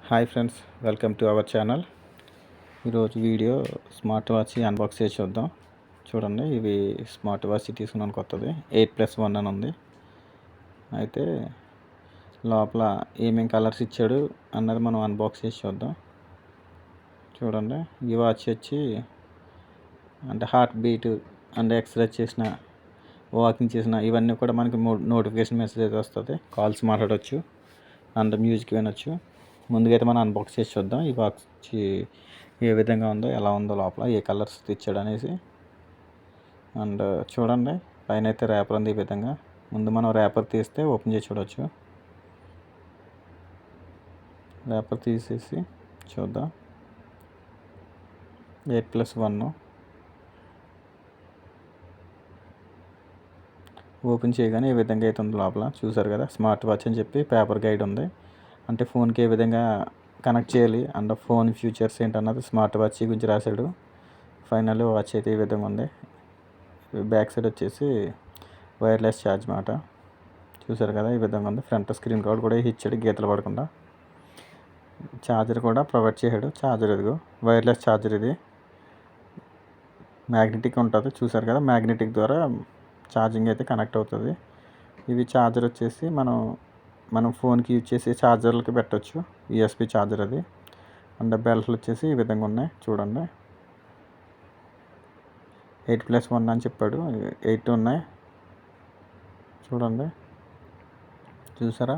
Hi friends, welcome to our channel. ఈరోజు video smart watch unbox చేసి చూద్దాం. చూడండి, ఇవి స్మార్ట్ వాచ్ తీసుకున్నాను, కొత్తది 8+1 అని ఉంది. అయితే లోపల ఏమేమి కలర్స్ ఇచ్చాడు అన్నది మనం అన్బాక్స్ చేసి చూద్దాం. చూడండి, ఈ వాచ్ వచ్చి అంటే హార్ట్ బీట్ అండ్ ఎక్సర్సైజ్ చేసిన, వాకింగ్ చేసిన ఇవన్నీ కూడా మనకి నోటిఫికేషన్ మెసేజ్ అయితే వస్తుంది. కాల్స్ మాట్లాడవచ్చు అండ్ మ్యూజిక్ వినొచ్చు. ముందుగా అయితే మనం అన్బాక్స్ చేసి చూద్దాం ఈ బాక్స్ ఏ విధంగా ఉందో, ఎలా ఉందో, లోపల ఏ కలర్స్ తెచ్చాడు అనేసి. అండ్ చూడండి, పైన అయితే ర్యాపర్ ఉంది. ఈ విధంగా ముందు మనం ర్యాపర్ తీస్తే ఓపెన్ చేసి చూడవచ్చు. ర్యాపర్ తీసేసి చూద్దాం. 8+1 ఓపెన్ చేయగానే ఈ విధంగా అయితే ఉంది. లోపల చూసారు కదా, స్మార్ట్ వాచ్ అని చెప్పి పేపర్ గైడ్ ఉంది. అంటే ఫోన్కి ఏ విధంగా కనెక్ట్ చేయాలి అండ్ ఫోన్ ఫ్యూచర్స్ ఏంటన్నది స్మార్ట్ వాచ్ గురించి రాశాడు. ఫైనల్ వాచ్ అయితే ఈ విధంగా ఉంది. బ్యాక్ సైడ్ వచ్చేసి వైర్లెస్ ఛార్జ్ మాట. చూసారు కదా, ఈ విధంగా ఉంది. ఫ్రంట్ స్క్రీన్ కార్డ్ కూడా ఇచ్చాడు, గీతలు పడకుండా. ఛార్జర్ కూడా ప్రొవైడ్ చేశాడు. ఛార్జర్ ఇదిగో, వైర్లెస్ ఛార్జర్. ఇది మ్యాగ్నెటిక్ ఉంటుంది, చూసారు కదా. మ్యాగ్నెటిక్ ద్వారా ఛార్జింగ్ అయితే కనెక్ట్ అవుతుంది. ఇవి ఛార్జర్ వచ్చేసి మనం ఫోన్కి యూజ్ చేసే ఛార్జర్లకి పెట్టవచ్చు. యూఎస్బి ఛార్జర్ అది. అండ్ బెల్ట్లు వచ్చేసి ఈ విధంగా ఉన్నాయి. చూడండి, 8+1 అని చెప్పాడు. 8 ఉన్నాయి. చూడండి, చూసారా,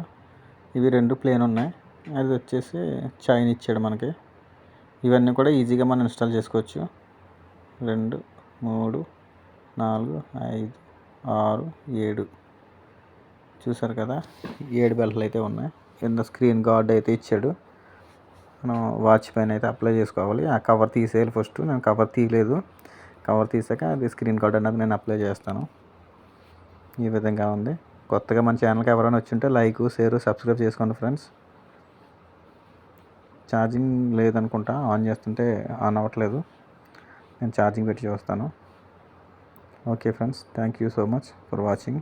ఇవి 2 ప్లేన్ ఉన్నాయి. అది వచ్చేసి చైన్ ఇచ్చాడు మనకి. ఇవన్నీ కూడా ఈజీగా మనం ఇన్స్టాల్ చేసుకోవచ్చు. 2, 3, 4, 5, 6, 7 చూసారు కదా, 7 బెల్ట్లు అయితే ఉన్నాయి. కింద స్క్రీన్ గార్డ్ అయితే ఇచ్చాడు. మనం వాచ్ పైన అయితే అప్లై చేసుకోవాలి. ఆ కవర్ తీసేయాలి ఫస్ట్. నేను కవర్ తీయలేదు. కవర్ తీసాక అది స్క్రీన్ గార్డ్ అనేది నేను అప్లై చేస్తాను. ఈ విధంగా ఉంది. కొత్తగా మన ఛానల్కి ఎవరైనా వచ్చుంటే లైక్, షేర్, సబ్స్క్రైబ్ చేసుకోండి ఫ్రెండ్స్. ఛార్జింగ్ లేదనుకుంటా, ఆన్ చేస్తుంటే ఆన్ అవ్వట్లేదు. నేను ఛార్జింగ్ పెట్టి చూస్తాను. Okay friends, thank you so much for watching.